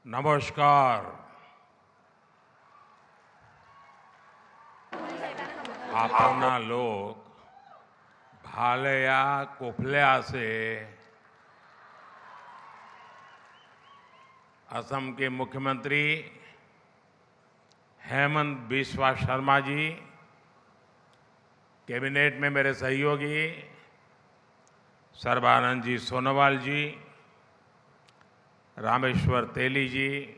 नमस्कार। आपना लोग भालया कोफल्या से असम के मुख्यमंत्री हेमंत बिस्वा शर्मा जी, कैबिनेट में मेरे सहयोगी सर्बानंद जी सोनोवाल जी, रामेश्वर तेली जी,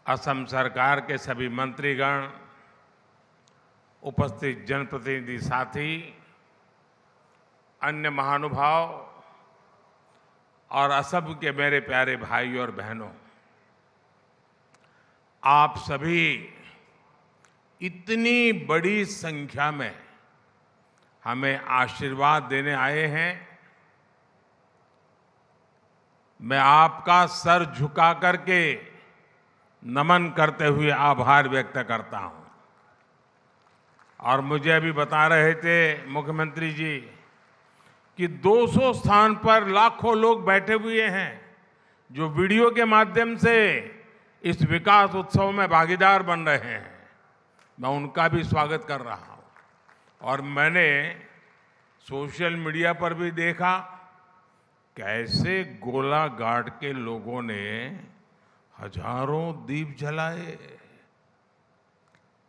असम सरकार के सभी मंत्रीगण, उपस्थित जनप्रतिनिधि साथी, अन्य महानुभाव और असम के मेरे प्यारे भाइयों और बहनों, आप सभी इतनी बड़ी संख्या में हमें आशीर्वाद देने आए हैं। मैं आपका सर झुका करके नमन करते हुए आभार व्यक्त करता हूं। और मुझे अभी बता रहे थे मुख्यमंत्री जी कि 200 स्थान पर लाखों लोग बैठे हुए हैं जो वीडियो के माध्यम से इस विकास उत्सव में भागीदार बन रहे हैं। मैं उनका भी स्वागत कर रहा हूं। और मैंने सोशल मीडिया पर भी देखा कैसे गोलाघाट के लोगों ने हजारों दीप जलाए।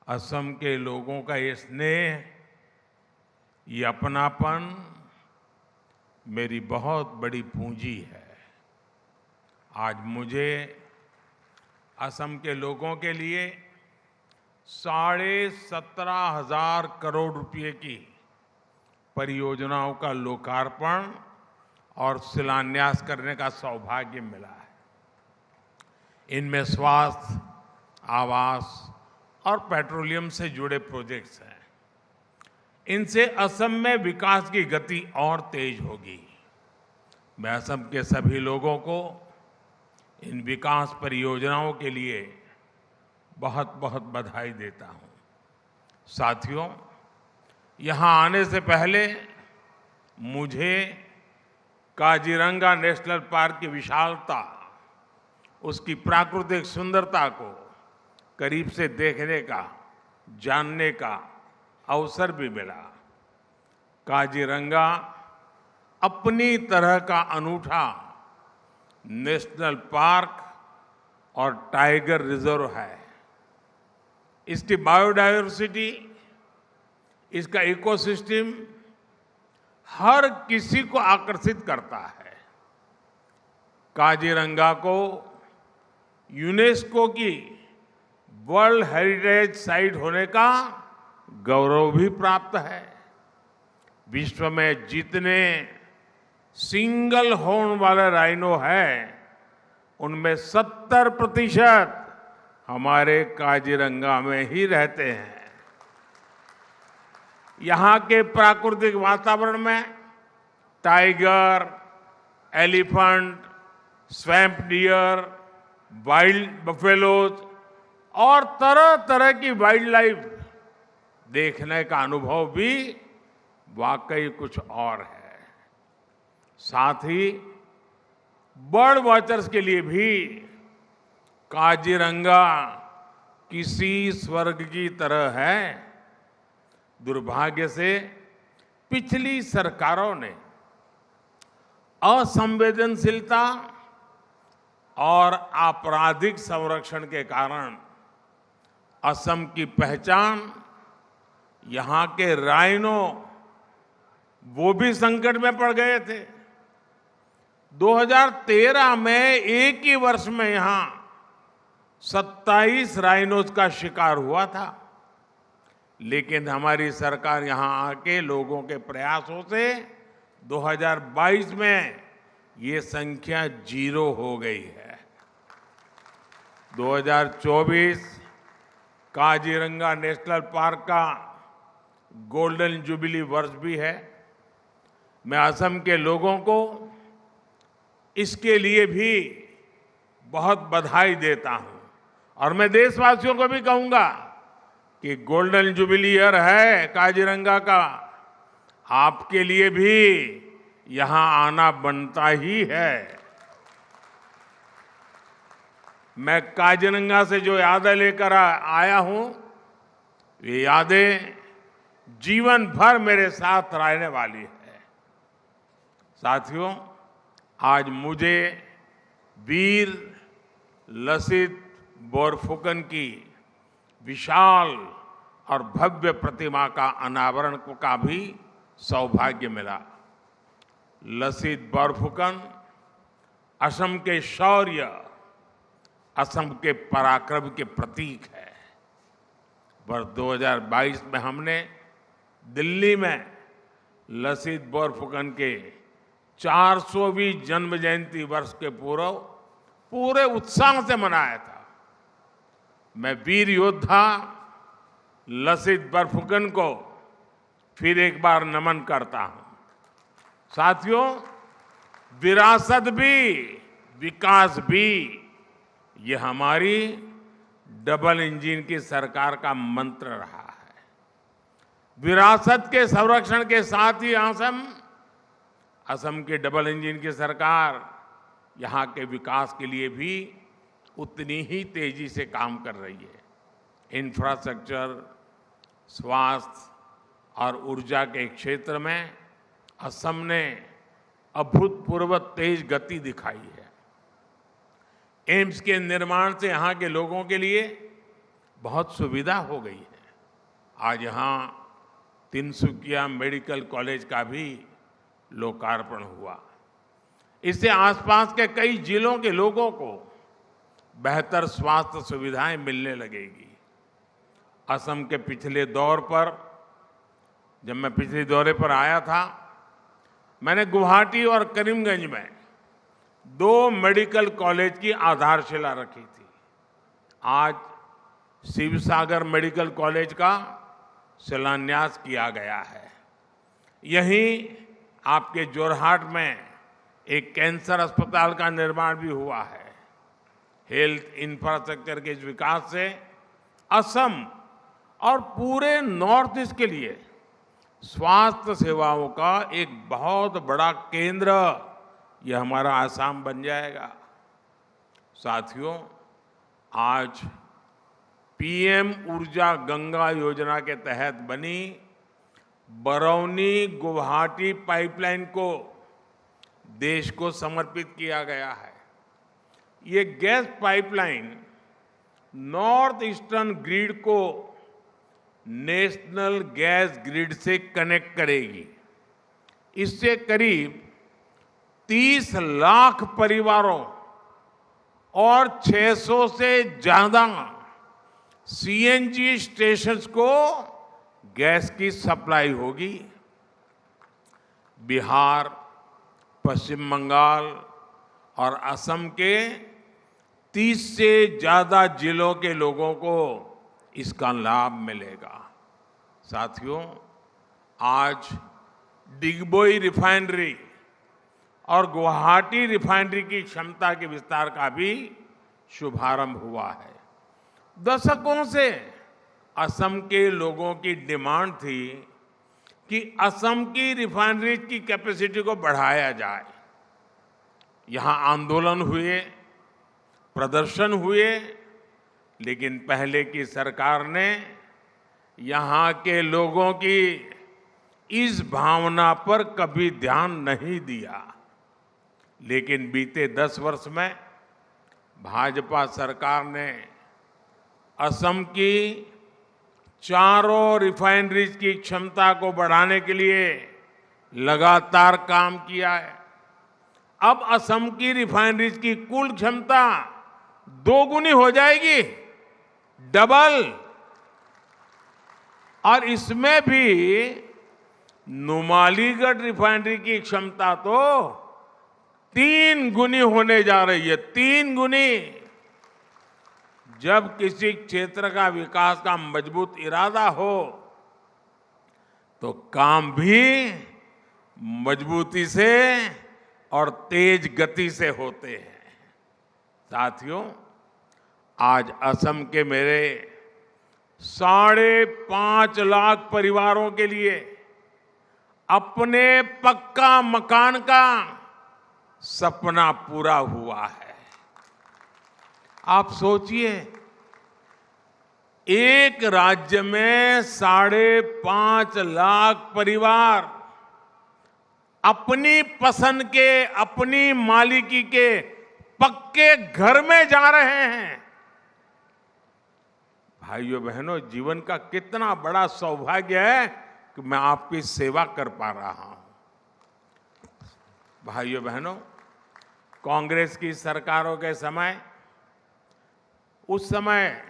असम के लोगों का ये स्नेह, ये अपनापन मेरी बहुत बड़ी पूंजी है। आज मुझे असम के लोगों के लिए 17,500 करोड़ रुपए की परियोजनाओं का लोकार्पण और शिलान्यास करने का सौभाग्य मिला है। इनमें स्वास्थ्य, आवास और पेट्रोलियम से जुड़े प्रोजेक्ट्स हैं। इनसे असम में विकास की गति और तेज होगी। मैं असम के सभी लोगों को इन विकास परियोजनाओं के लिए बहुत बहुत बधाई देता हूं। साथियों, यहां आने से पहले मुझे काजीरंगा नेशनल पार्क की विशालता, उसकी प्राकृतिक सुंदरता को करीब से देखने का, जानने का अवसर भी मिला। काजीरंगा अपनी तरह का अनूठा नेशनल पार्क और टाइगर रिजर्व है। इसकी बायोडायवर्सिटी, इसका इकोसिस्टम हर किसी को आकर्षित करता है। काजीरंगा को यूनेस्को की वर्ल्ड हेरिटेज साइट होने का गौरव भी प्राप्त है। विश्व में जितने सिंगल हॉर्न वाले राइनो हैं, उनमें 70% हमारे काजीरंगा में ही रहते हैं। यहां के प्राकृतिक वातावरण में tiger, elephant, swamp dear, wild buffaloes और तरह तरह की वाइल्ड लाइफ देखने का अनुभव भी वाकई कुछ और है। साथ ही बर्ड वॉचर्स के लिए भी काजीरंगा किसी स्वर्ग की तरह है। दुर्भाग्य से पिछली सरकारों ने असंवेदनशीलता और आपराधिक संरक्षण के कारण असम की पहचान, यहां के राइनो, वो भी संकट में पड़ गए थे। 2013 में एक ही वर्ष में यहां 27 राइनोज का शिकार हुआ था। लेकिन हमारी सरकार यहां आके लोगों के प्रयासों से 2022 में ये संख्या 0 हो गई है। 2024 काजीरंगा नेशनल पार्क का गोल्डन जुबली वर्ष भी है। मैं असम के लोगों को इसके लिए भी बहुत बधाई देता हूं। और मैं देशवासियों को भी कहूंगा कि गोल्डन जुबली ईयर है काजीरंगा का, आपके लिए भी यहां आना बनता ही है। मैं काजीरंगा से जो यादें लेकर आया हूं, ये यादें जीवन भर मेरे साथ रहने वाली है। साथियों, आज मुझे वीर लसित बोरफुकन की विशाल और भव्य प्रतिमा का अनावरण का भी सौभाग्य मिला। लसित बोरफुकन असम के शौर्य, असम के पराक्रम के प्रतीक है। वर्ष 2022 में हमने दिल्ली में लसित बोरफुकन के 400वीं जन्म जयंती वर्ष के पूरे उत्साह से मनाया था। मैं वीर योद्धा लसित बोरफुकन को फिर एक बार नमन करता हूं। साथियों, विरासत भी विकास भी, ये हमारी डबल इंजन की सरकार का मंत्र रहा है। विरासत के संरक्षण के साथ ही असम की डबल इंजन की सरकार यहां के विकास के लिए भी उतनी ही तेजी से काम कर रही है। इंफ्रास्ट्रक्चर, स्वास्थ्य और ऊर्जा के क्षेत्र में असम ने अभूतपूर्व तेज गति दिखाई है। एम्स के निर्माण से यहां के लोगों के लिए बहुत सुविधा हो गई है। आज यहां तिनसुकिया मेडिकल कॉलेज का भी लोकार्पण हुआ। इससे आसपास के कई जिलों के लोगों को बेहतर स्वास्थ्य सुविधाएं मिलने लगेगी। असम के पिछले दौर पर, जब मैं पिछले दौरे पर आया था, मैंने गुवाहाटी और करीमगंज में 2 मेडिकल कॉलेज की आधारशिला रखी थी। आज शिवसागर मेडिकल कॉलेज का शिलान्यास किया गया है। यहीं आपके जोरहाट में एक कैंसर अस्पताल का निर्माण भी हुआ है। हेल्थ इंफ्रास्ट्रक्चर के इस विकास से असम और पूरे नॉर्थ ईस्ट के लिए स्वास्थ्य सेवाओं का एक बहुत बड़ा केंद्र यह हमारा आसाम बन जाएगा। साथियों, आज पीएम ऊर्जा गंगा योजना के तहत बनी बरौनी गुवाहाटी पाइपलाइन को देश को समर्पित किया गया है। ये gas pipeline north eastern grid को नेशनल गैस ग्रिड से कनेक्ट करेगी। इससे करीब 30 लाख परिवारों और 600 से ज्यादा सीएनजी स्टेशंस को गैस की सप्लाई होगी। बिहार, पश्चिम बंगाल और असम के 30 से ज्यादा जिलों के लोगों को इसका लाभ मिलेगा। साथियों, आज डिगबोई रिफाइनरी और गुवाहाटी रिफाइनरी की क्षमता के विस्तार का भी शुभारंभ हुआ है। दशकों से असम के लोगों की डिमांड थी कि असम की रिफाइनरी की कैपेसिटी को बढ़ाया जाए। यहां आंदोलन हुए, प्रदर्शन हुए, लेकिन पहले की सरकार ने यहां के लोगों की इस भावना पर कभी ध्यान नहीं दिया। लेकिन बीते 10 वर्ष में भाजपा सरकार ने असम की चारों रिफाइनरीज की क्षमता को बढ़ाने के लिए लगातार काम किया है। अब असम की रिफाइनरीज की कुल क्षमता 2 गुनी हो जाएगी, डबल। और इसमें भी नुमालीगढ़ रिफाइनरी की क्षमता तो 3 गुनी होने जा रही है, 3 गुनी। जब किसी क्षेत्र का विकास का मजबूत इरादा हो तो काम भी मजबूती से और तेज गति से होते हैं। साथियों, आज असम के मेरे 5.5 लाख परिवारों के लिए अपने पक्का मकान का सपना पूरा हुआ है। आप सोचिए, एक राज्य में 5.5 लाख परिवार अपनी पसंद के, अपनी मालिकी के पक्के घर में जा रहे हैं। भाइयों बहनों, जीवन का कितना बड़ा सौभाग्य है कि मैं आपकी सेवा कर पा रहा हूं। भाइयों बहनों, कांग्रेस की सरकारों के समय, उस समय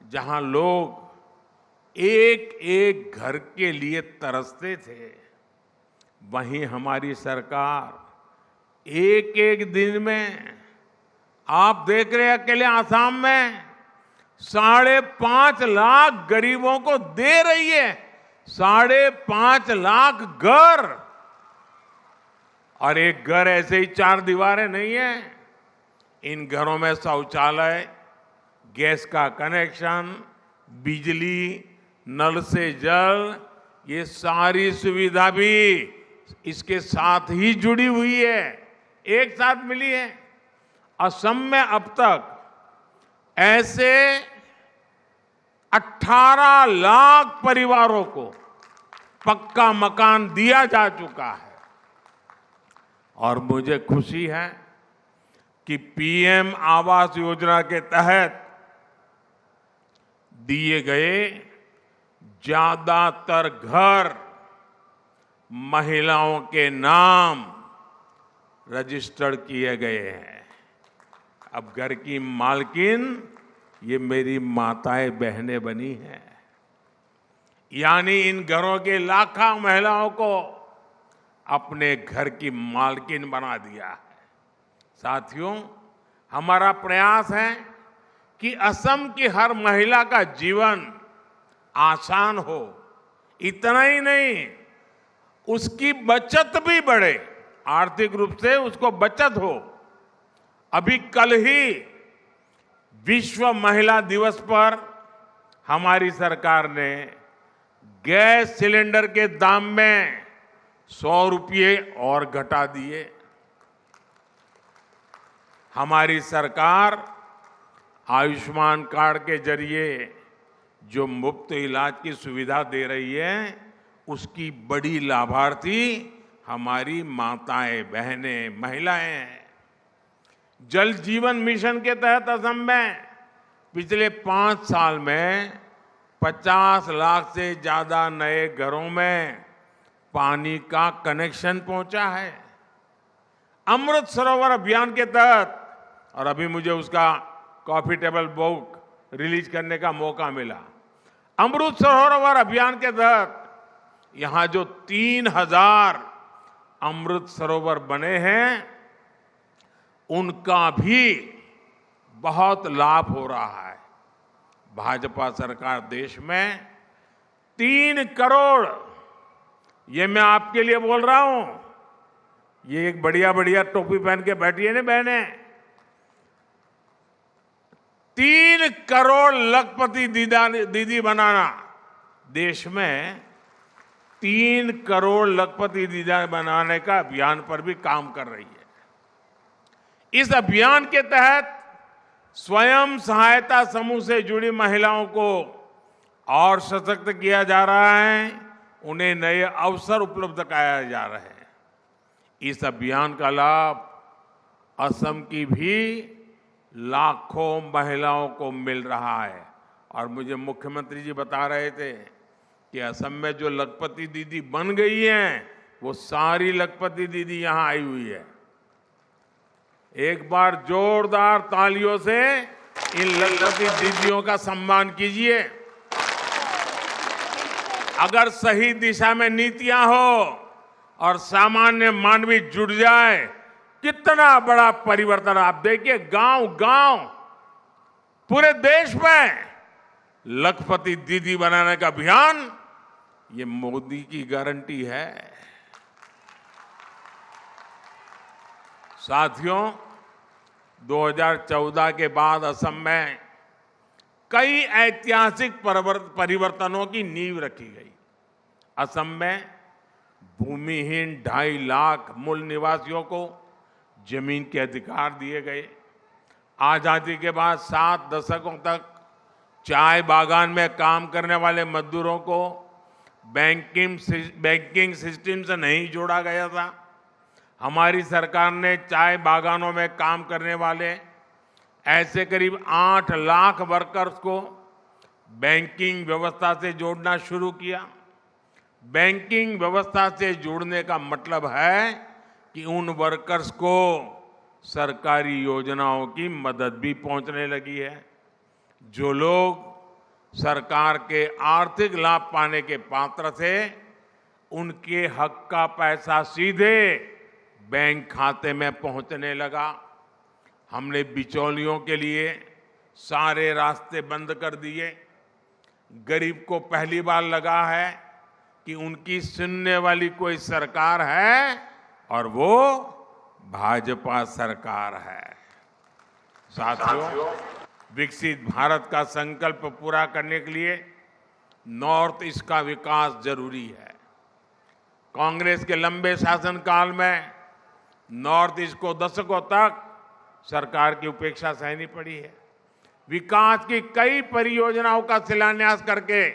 जहां लोग एक एक घर के लिए तरसते थे, वहीं हमारी सरकार एक एक दिन में, आप देख रहे हैं अकेले आसाम में 5.5 लाख गरीबों को दे रही है। 5.5 लाख घर, और एक घर ऐसे ही 4 दीवारें नहीं है। इन घरों में शौचालय, गैस का कनेक्शन, बिजली, नल से जल, ये सारी सुविधा भी इसके साथ ही जुड़ी हुई है, एक साथ मिली है। असम में अब तक ऐसे 18 लाख परिवारों को पक्का मकान दिया जा चुका है। और मुझे खुशी है कि पीएम आवास योजना के तहत दिए गए ज्यादातर घर महिलाओं के नाम रजिस्टर्ड किए गए हैं। अब घर की मालकिन ये मेरी माताएं बहनें बनी हैं। यानी इन घरों के लाखों महिलाओं को अपने घर की मालकिन बना दिया है। साथियों, हमारा प्रयास है कि असम की हर महिला का जीवन आसान हो। इतना ही नहीं, उसकी बचत भी बढ़े, आर्थिक रूप से उसको बचत हो। अभी कल ही विश्व महिला दिवस पर हमारी सरकार ने गैस सिलेंडर के दाम में 100 रुपये और घटा दिए। हमारी सरकार आयुष्मान कार्ड के जरिए जो मुफ्त इलाज की सुविधा दे रही है, उसकी बड़ी लाभार्थी हमारी माताएं, बहनें, महिलाएं हैं। जल जीवन मिशन के तहत असम में पिछले 5 साल में 50 लाख से ज्यादा नए घरों में पानी का कनेक्शन पहुंचा है। अमृत सरोवर अभियान के तहत, और अभी मुझे उसका कॉफी टेबल बुक रिलीज करने का मौका मिला। अमृत सरोवर अभियान के तहत यहां जो 3000 अमृत सरोवर बने हैं, उनका भी बहुत लाभ हो रहा है। भाजपा सरकार देश में 3 करोड़, ये मैं आपके लिए बोल रहा हूं, ये एक बढ़िया बढ़िया टोपी पहन के बैठी है ना बहने, 3 करोड़ लखपति दीदी बनाना, देश में 3 करोड़ लखपति दीदी बनाने का अभियान पर भी काम कर रही है। इस अभियान के तहत स्वयं सहायता समूह से जुड़ी महिलाओं को और सशक्त किया जा रहा है, उन्हें नए अवसर उपलब्ध कराए जा रहे हैं। इस अभियान का लाभ असम की भी लाखों महिलाओं को मिल रहा है। और मुझे मुख्यमंत्री जी बता रहे थे कि असम में जो लखपति दीदी बन गई हैं, वो सारी लखपति दीदी यहां आई हुई है। एक बार जोरदार तालियों से इन लखपति दीदियों का सम्मान कीजिए। अगर सही दिशा में नीतियां हो और सामान्य मानवी जुड़ जाए, कितना बड़ा परिवर्तन। आप देखिए, गांव गांव पूरे देश में लखपति दीदी बनाने का अभियान, ये मोदी की गारंटी है। साथियों, 2014 के बाद असम में कई ऐतिहासिक परिवर्तनों की नींव रखी गई। असम में भूमिहीन 2.5 लाख मूल निवासियों को जमीन के अधिकार दिए गए। आजादी के बाद 7 दशकों तक चाय बागान में काम करने वाले मजदूरों को बैंकिंग सिस्टम से नहीं जोड़ा गया था। हमारी सरकार ने चाय बागानों में काम करने वाले ऐसे करीब 8 लाख वर्कर्स को बैंकिंग व्यवस्था से जोड़ना शुरू किया। बैंकिंग व्यवस्था से जोड़ने का मतलब है कि उन वर्कर्स को सरकारी योजनाओं की मदद भी पहुंचने लगी है। जो लोग सरकार के आर्थिक लाभ पाने के पात्र थे, उनके हक का पैसा सीधे बैंक खाते में पहुंचने लगा। हमने बिचौलियों के लिए सारे रास्ते बंद कर दिए। गरीब को पहली बार लगा है कि उनकी सुनने वाली कोई सरकार है और वो भाजपा सरकार है। साथियों, विकसित भारत का संकल्प पूरा करने के लिए नॉर्थ ईस्ट का विकास जरूरी है। कांग्रेस के लंबे शासनकाल में नॉर्थ ईस्ट को दशकों तक सरकार की उपेक्षा सहनी पड़ी है। विकास की कई परियोजनाओं का शिलान्यास करके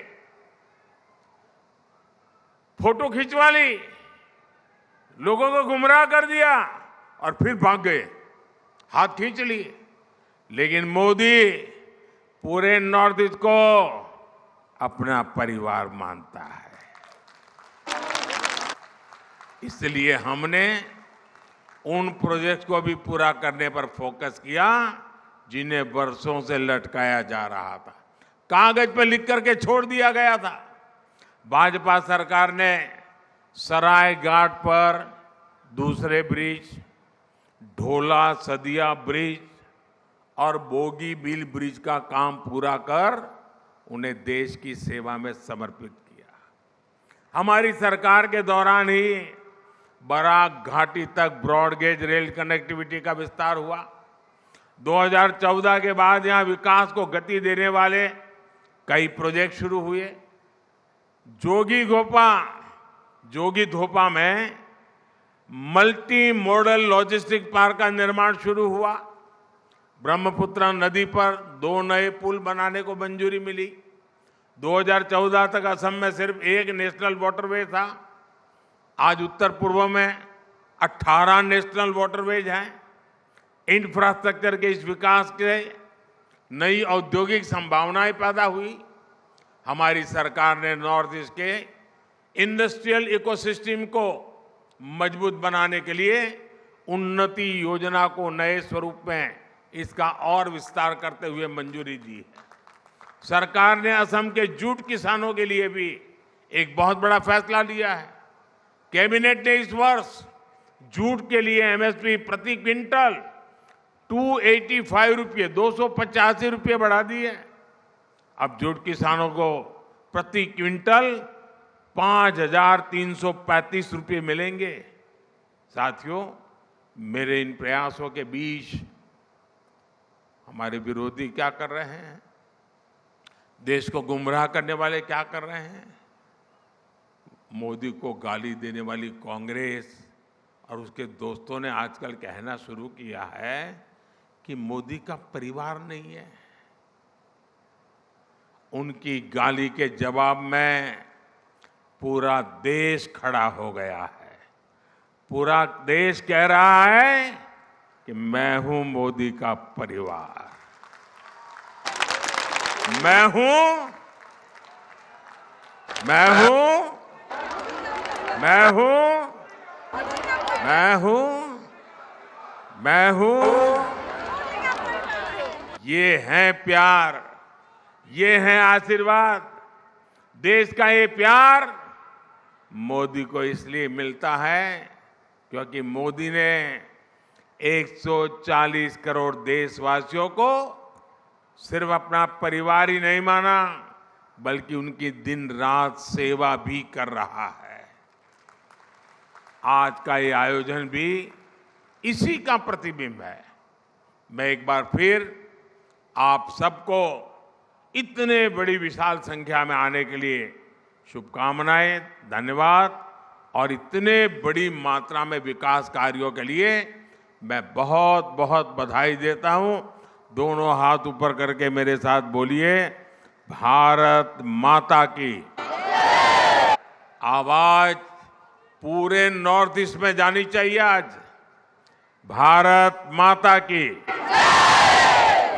फोटो खिंचवा ली, लोगों को गुमराह कर दिया और फिर भाग गए, हाथ खींच लिए। लेकिन मोदी पूरे नॉर्थ ईस्ट को अपना परिवार मानता है। इसलिए हमने उन प्रोजेक्ट्स को भी पूरा करने पर फोकस किया जिन्हें वर्षों से लटकाया जा रहा था, कागज पर लिख करके छोड़ दिया गया था। भाजपा सरकार ने सराय घाट पर दूसरे ब्रिज, ढोला सदिया ब्रिज और बोगीबील ब्रिज का काम पूरा कर उन्हें देश की सेवा में समर्पित किया। हमारी सरकार के दौरान ही बराक घाटी तक ब्रॉडगेज रेल कनेक्टिविटी का विस्तार हुआ। 2014 के बाद यहां विकास को गति देने वाले कई प्रोजेक्ट शुरू हुए। जोगी धोपा में मल्टी मॉडल लॉजिस्टिक पार्क का निर्माण शुरू हुआ। ब्रह्मपुत्र नदी पर 2 नए पुल बनाने को मंजूरी मिली। 2014 तक असम में सिर्फ एक नेशनल वाटरवे था, आज उत्तर पूर्व में 18 नेशनल वाटरवेज हैं। इंफ्रास्ट्रक्चर के इस विकास के नई औद्योगिक संभावनाएं पैदा हुई। हमारी सरकार ने नॉर्थ ईस्ट के इंडस्ट्रियल इकोसिस्टम को मजबूत बनाने के लिए उन्नति योजना को नए स्वरूप में इसका और विस्तार करते हुए मंजूरी दी है। सरकार ने असम के जूट किसानों के लिए भी एक बहुत बड़ा फैसला लिया है। कैबिनेट ने इस वर्ष जूट के लिए एमएसपी प्रति क्विंटल 285 रुपये 285 रुपये बढ़ा दी है। अब जूट किसानों को प्रति क्विंटल 5,335 रुपये मिलेंगे। साथियों, मेरे इन प्रयासों के बीच हमारे विरोधी क्या कर रहे हैं? देश को गुमराह करने वाले क्या कर रहे हैं? मोदी को गाली देने वाली कांग्रेस और उसके दोस्तों ने आजकल कहना शुरू किया है कि मोदी का परिवार नहीं है। उनकी गाली के जवाब में पूरा देश खड़ा हो गया है। पूरा देश कह रहा है कि मैं हूं मोदी का परिवार, मैं हूं मैं हूं मैं हूं मैं हूं मैं हूं ये है प्यार, ये है आशीर्वाद। देश का ये प्यार मोदी को इसलिए मिलता है क्योंकि मोदी ने 140 करोड़ देशवासियों को सिर्फ अपना परिवार ही नहीं माना, बल्कि उनकी दिन रात सेवा भी कर रहा है। आज का ये आयोजन भी इसी का प्रतिबिंब है। मैं एक बार फिर आप सबको इतने बड़ी विशाल संख्या में आने के लिए शुभकामनाएं, धन्यवाद। और इतने बड़ी मात्रा में विकास कार्यों के लिए मैं बहुत बहुत बधाई देता हूं दोनों हाथ ऊपर करके मेरे साथ बोलिए, भारत माता की। आवाज पूरे नॉर्थ ईस्ट में जानी चाहिए आज। भारत माता की,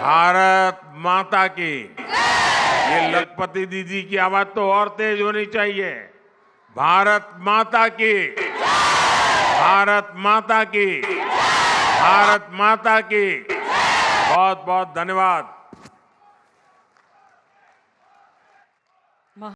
भारत माता की। ये लखपति दीदी की आवाज तो और तेज होनी चाहिए। भारत माता की, भारत माता की, भारत माता की। बहुत बहुत धन्यवाद।